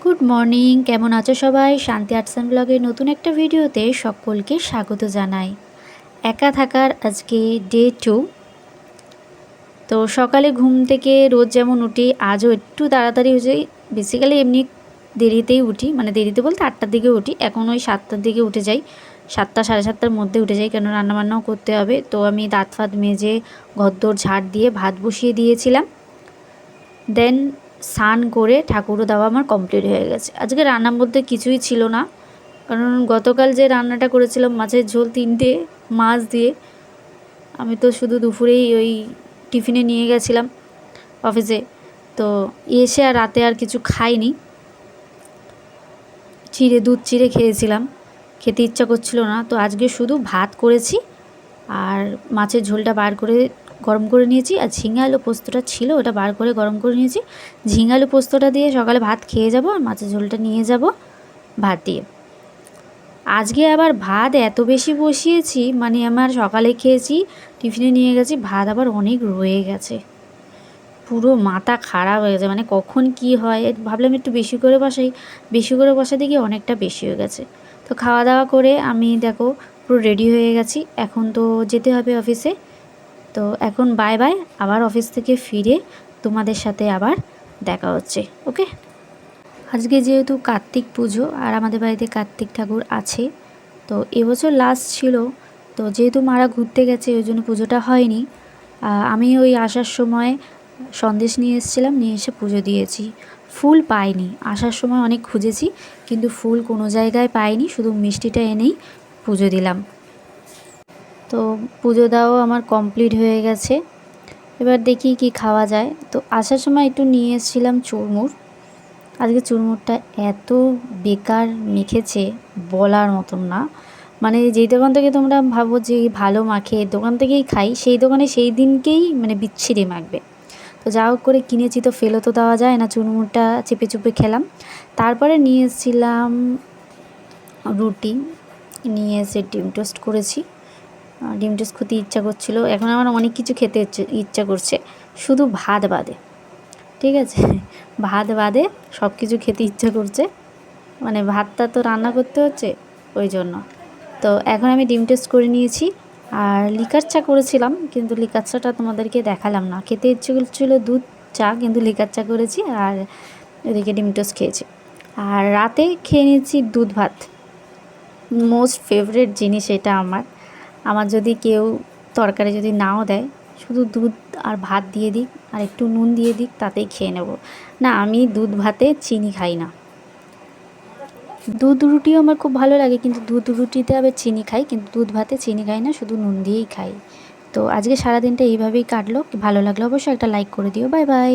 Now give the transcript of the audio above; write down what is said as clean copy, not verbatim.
Good morning, কেমন আছো সবাই? শান্তি আর্টস অ্যান্ড ব্লগের নতুন একটা ভিডিওতে সকলকে স্বাগত জানাই। একা থাকার আজকে ডে 2। তো সকালে ঘুম থেকে রোজ যেমন উঠি, আজও একটু তাড়াতাড়ি হয়ে বেসিক্যালি এমনি দেরিতেই উঠি, মানে দেরিতে বলতে 8টার দিকে উঠি। এখন ওই 7টার দিকে উঠে যাই, 7টা সাড়ে 7টার মধ্যে উঠে যাই, কেন রান্নাবান্নাও করতে হবে। তো আমি দাঁত ফাত মেজে ঘরদোর ঝাড় দিয়ে ভাত বসিয়ে দিয়েছিলাম। দেন স্নান করে ঠাকুরও দেওয়া আমার কমপ্লিট হয়ে গেছে। আজকে রান্নার মধ্যে কিছুই ছিল না, কারণ গতকাল যে রান্নাটা করেছিলাম মাছের ঝোল 3টে মাছ দিয়ে, আমি তো শুধু দুপুরেই ওই টিফিনে নিয়ে গেছিলাম অফিসে। তো এসে আর রাতে আর কিছু খাইনি, দুধ চিড়ে খেয়েছিলাম, খেতে ইচ্ছা করছিল না। তো আজকে শুধু ভাত করেছি আর মাছের ঝোলটা বার করে গরম করে নিয়েছি, আর ঝিঙে আলু পোস্তটা ছিল ওটা বার করে গরম করে নিয়েছি। ঝিঙে আলু পোস্তটা দিয়ে সকালে ভাত খেয়ে যাব, আর মাছের ঝোলটা নিয়ে যাব ভাত দিয়ে। আজকে আবার ভাত এত বেশি বসিয়েছি, মানে আমার সকালে খেয়েছি, টিফিনে নিয়ে গেছি, ভাত আবার অনেক রয়ে গেছে। পুরো মাথা খারাপ হয়ে গেছে, মানে কখন কি হয়। ভাবলাম একটু বেশি করে বসাই, বেশি করে বসাতে গিয়ে অনেকটা বেশি হয়ে গেছে। তো খাওয়া দাওয়া করে আমি দেখো পুরো রেডি হয়ে গেছি, এখন তো যেতে হবে অফিসে। তো এখন বাই বাই, আবার অফিস থেকে ফিরে তোমাদের সাথে আবার দেখা হচ্ছে, ওকে। আজকে যেহেতু কার্তিক পুজো আর আমাদের বাড়িতে কার্তিক ঠাকুর আছে, তো এবছর লাস্ট ছিল, তো যেহেতু মারা ঘুরতে গেছে ওই জন্য পুজোটা হয়নি। আমি ওই আসার সময় সন্দেশ নিয়ে এসেছিলাম, নিয়ে এসে পুজো দিয়েছি। ফুল পাইনি, আসার সময় অনেক খুঁজেছি কিন্তু ফুল কোনো জায়গায় পাইনি, শুধু মিষ্টিটা এনেই পুজো দিলাম। তো পুজো দেওয়াও আমার কমপ্লিট হয়ে গেছে, এবার দেখি কি খাওয়া যায়। তো আসার সময় একটু নিয়ে এসেছিলাম চুরমুর। আজকে চুরমুরটা এত বেকার মেখেছে বলার মতন না, মানে যেই দোকান থেকে তোমরা ভাবো যে ভালো মাখে, দোকান থেকেই খাই, সেই দোকানে সেই দিনকেই মানে বিচ্ছিরি মাখবে। তো যা হোক করে কিনেছি, তো ফেলে তো দেওয়া যায় না, চুরমুরটা চেপে চুপে খেলাম। তারপরে নিয়ে এসেছিলাম রুটি, নিয়ে এসে ডিম টোস্ট করেছি। ডিম টোস্ট খেতে ইচ্ছা করছিলো, এখন আমার অনেক কিছু খেতে ইচ্ছা করছে, শুধু ভাত বাদে। ঠিক আছে, ভাত বাদে সব কিছু খেতে ইচ্ছা করছে, মানে ভাতটা তো রান্না করতে হচ্ছে ওই জন্য। তো এখন আমি ডিম টোস্ট করে নিয়েছি, আর লিকার চা করেছিলাম, কিন্তু লিকার চাটা তোমাদেরকে দেখালাম না। খেতে ইচ্ছে করছিলো দুধ চা, কিন্তু লিকার চা করেছি, আর এদিকে ডিম টোস্ট খেয়েছি। আর রাতে খেয়ে নিয়েছি দুধ ভাত, মোস্ট ফেভারিট জিনিস এটা আমার যদি কেউ তরকারি যদি নাও দেয়, শুধু দুধ আর ভাত দিয়ে দিক আর একটু নুন দিয়ে দিক, তাতেই খেয়ে নেব। না, আমি দুধ ভাতে চিনি খাই না। দুধ রুটিও আমার খুব ভালো লাগে, কিন্তু দুধ রুটিতে আবার চিনি খাই, কিন্তু দুধ ভাতে চিনি খাই না, শুধু নুন দিয়েই খাই। তো আজকে সারাদিনটা এইভাবেই কাটলো। ভালো লাগলো অবশ্যই একটা লাইক করে দিও। Bye bye.